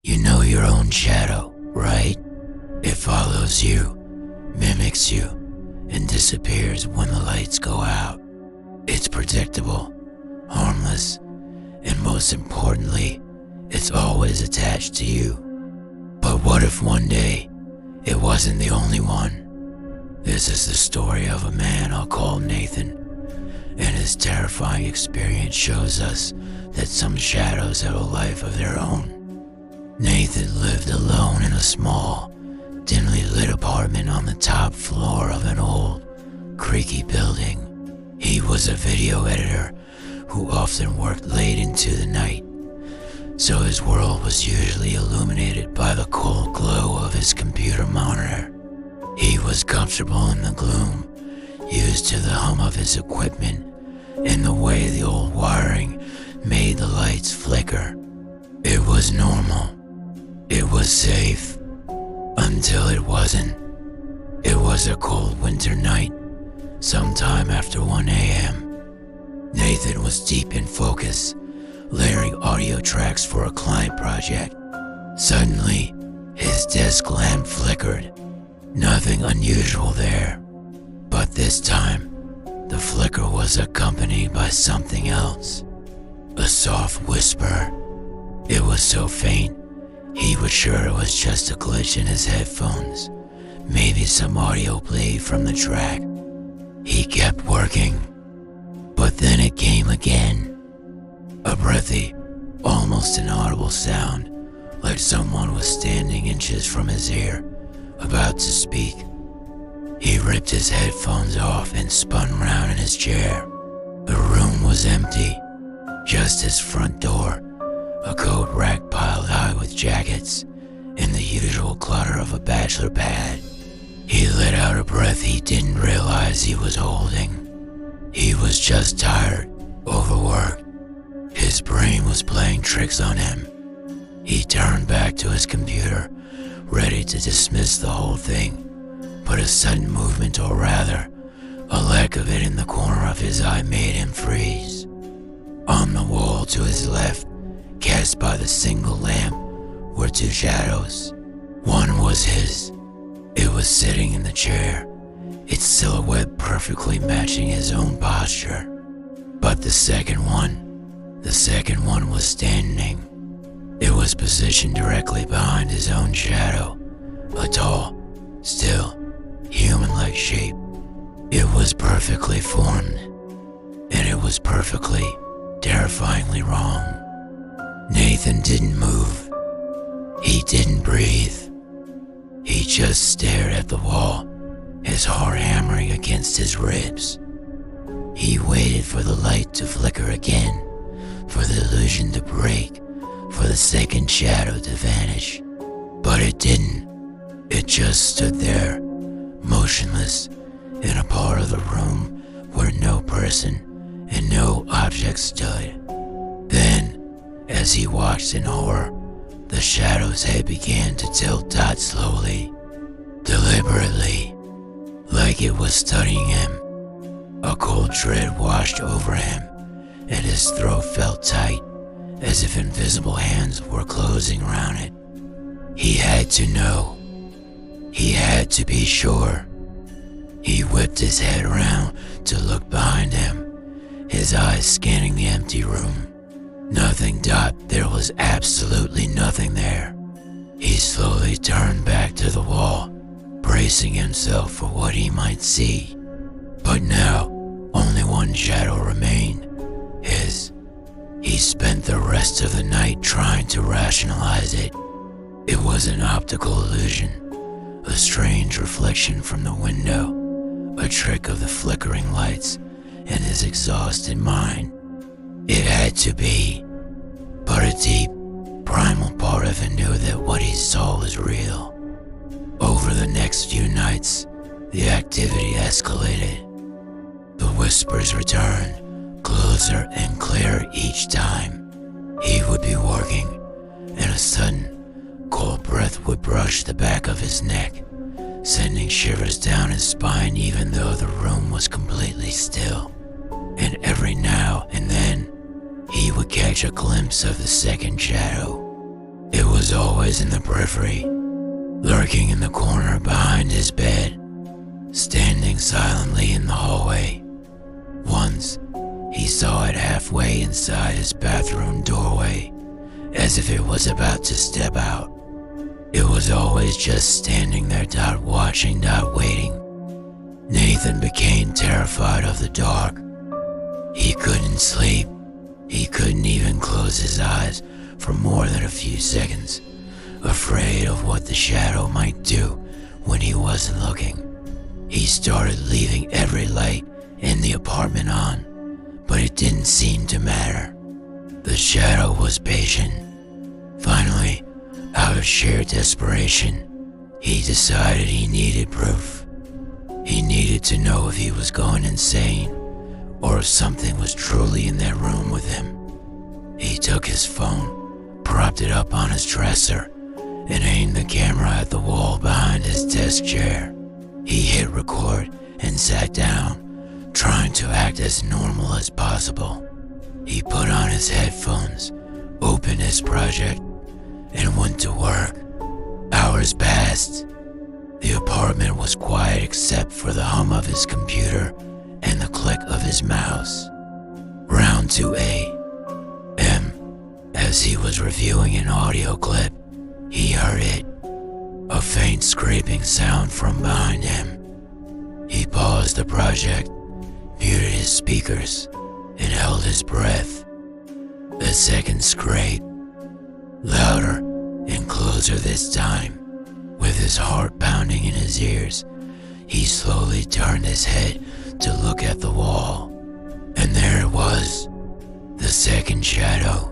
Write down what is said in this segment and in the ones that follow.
You know your own shadow, right? It follows you, mimics you, and disappears when the lights go out. It's predictable, harmless, and most importantly, it's always attached to you. But what if one day, it wasn't the only one? This is the story of a man I'll call Nathan, and his terrifying experience shows us that some shadows have a life of their own. Nathan lived alone in a small, dimly lit apartment on the top floor of an old, creaky building. He was a video editor who often worked late into the night, so his world was usually illuminated by the cold glow of his computer monitor. He was comfortable in the gloom, used to the hum of his equipment and the way the old wiring made the lights flicker. It was normal. It was safe. Until it wasn't. It was a cold winter night, sometime after 1 a.m. Nathan was deep in focus, layering audio tracks for a client project. Suddenly, his desk lamp flickered. Nothing unusual there. But this time, the flicker was accompanied by something else. A soft whisper. It was so faint, he was sure it was just a glitch in his headphones. Maybe some audio played from the track. He kept working. But then it came again. A breathy, almost inaudible sound, like someone was standing inches from his ear, about to speak. He ripped his headphones off and spun round in his chair. The room was empty. Just his front door, a coat rack piled high with jackets, and the usual clutter of a bachelor pad. He let out a breath he didn't realize he was holding. He was just tired, overworked. His brain was playing tricks on him. He turned back to his computer, ready to dismiss the whole thing, but a sudden movement, or rather, a lack of it in the corner of his eye made him freeze. On the wall to his left, cast by the single lamp, were two shadows. One was his. It was sitting in the chair, its silhouette perfectly matching his own posture. But the second one was standing. It was positioned directly behind his own shadow, a tall, still, human-like shape. It was perfectly formed, and it was perfectly, terrifyingly wrong. Nathan didn't move. He didn't breathe. He just stared at the wall, his heart hammering against his ribs. He waited for the light to flicker again, for the illusion to break, for the second shadow to vanish. But it didn't. It just stood there, motionless, in a part of the room where no person and no object stood. Then, as he watched in horror, the shadow's head began to tilt out slowly, deliberately, like it was studying him. A cold dread washed over him, and his throat felt tight, as if invisible hands were closing around it. He had to know. He had to be sure. He whipped his head around to look behind him, his eyes scanning the empty room. Nothing. There was absolutely nothing there. He slowly turned back to the wall, bracing himself for what he might see. But now, only one shadow remained, his. He spent the rest of the night trying to rationalize it. It was an optical illusion, a strange reflection from the window, a trick of the flickering lights and his exhausted mind. It had to be, but a deep, primal part of him knew that what he saw was real. Over the next few nights, the activity escalated. The whispers returned, closer and clearer each time. He would be working, and a sudden, cold breath would brush the back of his neck, sending shivers down his spine even though the room was completely still. And every now and then, he would catch a glimpse of the second shadow. It was was always in the periphery, lurking in the corner behind his bed, standing silently in the hallway. Once, he saw it halfway inside his bathroom doorway, as if it was about to step out. It was always just standing there, watching, waiting. Nathan became terrified of the dark. He couldn't sleep. He couldn't even close his eyes for more than a few seconds, afraid of what the shadow might do when he wasn't looking. He started leaving every light in the apartment on, but it didn't seem to matter. The shadow was patient. Finally, out of sheer desperation, he decided he needed proof. He needed to know if he was going insane or if something was truly in that room with him. He took his phone, propped it up on his dresser, and aimed the camera at the wall behind his desk chair. He hit record and sat down, trying to act as normal as possible. He put on his headphones, opened his project, and went to work. Hours passed. The apartment was quiet except for the hum of his computer and the click of his mouse. Round 2 a.m. As he was reviewing an audio clip, he heard it, a faint scraping sound from behind him. He paused the project, muted his speakers, and held his breath. A second scrape, louder and closer this time. With his heart pounding in his ears, he slowly turned his head to look at the wall. And there it was, the second shadow.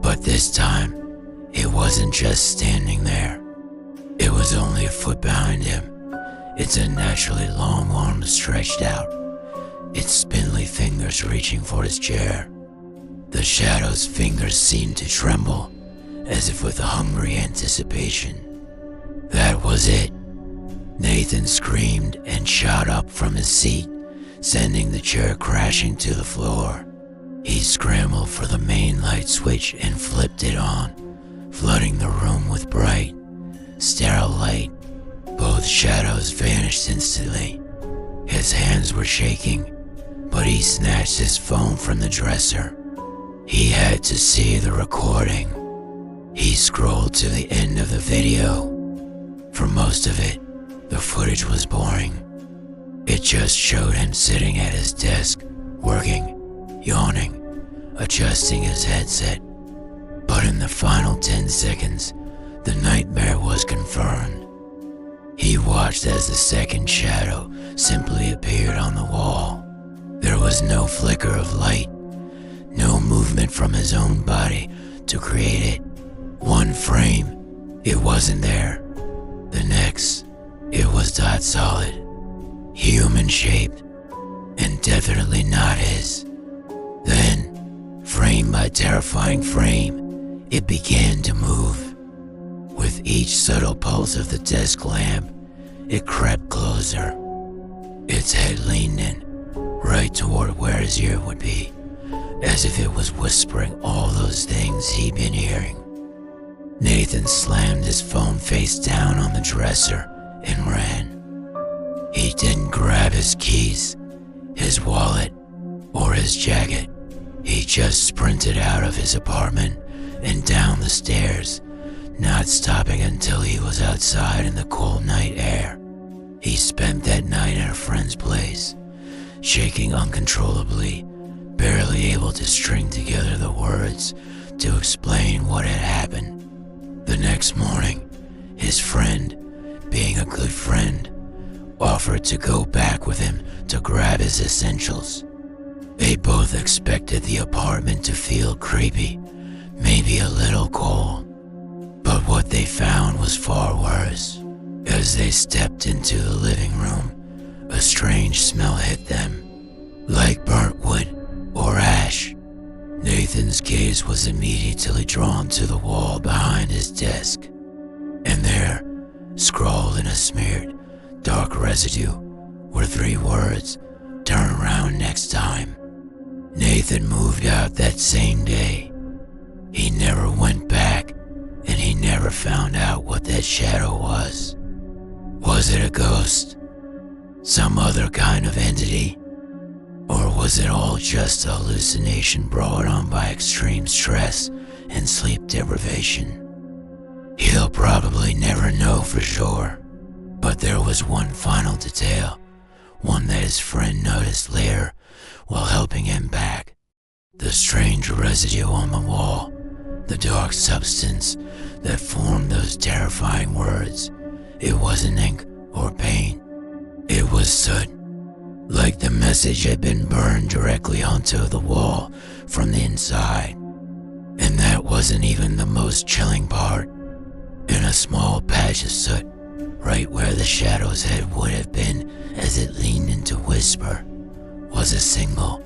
But this time, it wasn't just standing there. It was only a foot behind him, its unnaturally long arms stretched out, its spindly fingers reaching for his chair. The shadow's fingers seemed to tremble, as if with a hungry anticipation. That was it. Nathan screamed and shot up from his seat, sending the chair crashing to the floor. He scrambled for the main light switch and flipped it on, flooding the room with bright, sterile light. Both shadows vanished instantly. His hands were shaking, but he snatched his phone from the dresser. He had to see the recording. He scrolled to the end of the video. For most of it, the footage was boring. It just showed him sitting at his desk, working, yawning, adjusting his headset. But in the final 10 seconds, the nightmare was confirmed. He watched as the second shadow simply appeared on the wall. There was no flicker of light, no movement from his own body to create it. One frame, it wasn't there. The next, it was solid, human-shaped, and definitely not his. Then, frame by terrifying frame, it began to move. With each subtle pulse of the desk lamp, it crept closer. Its head leaned in, right toward where his ear would be, as if it was whispering all those things he'd been hearing. Nathan slammed his phone face down on the dresser and ran. He didn't grab his keys, his wallet, or his jacket. He just sprinted out of his apartment and down the stairs, not stopping until he was outside in the cold night air. He spent that night at a friend's place, shaking uncontrollably, barely able to string together the words to explain what had happened. The next morning, his friend, being a good friend, offered to go back with him to grab his essentials. They both expected the apartment to feel creepy, maybe a little cold. But what they found was far worse. As they stepped into the living room, a strange smell hit them, like burnt wood or ash. Nathan's gaze was immediately drawn to the wall behind his desk, and there, scrawled in a smeared, dark residue, were 3 words, "Turn around next time." Nathan moved out that same day. He never went back, and he never found out what that shadow was. Was it a ghost? Some other kind of entity? Or was it all just a hallucination brought on by extreme stress and sleep deprivation? He'll probably never know for sure, but there was one final detail, one that his friend noticed later while helping him back. The strange residue on the wall, the dark substance that formed those terrifying words. It wasn't ink or paint, it was soot. Like the message had been burned directly onto the wall from the inside. And that wasn't even the most chilling part. In a small patch of soot, right where the shadow's head would have been as it leaned in to whisper, was a single,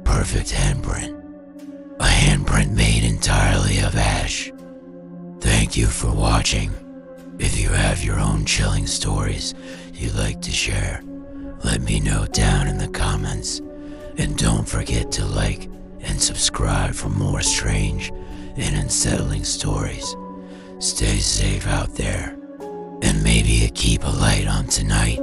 perfect handprint. A handprint made entirely of ash. Thank you for watching. If you have your own chilling stories you'd like to share, let me know down in the comments. And don't forget to like and subscribe for more strange and unsettling stories. Stay safe out there, and maybe keep a light on tonight.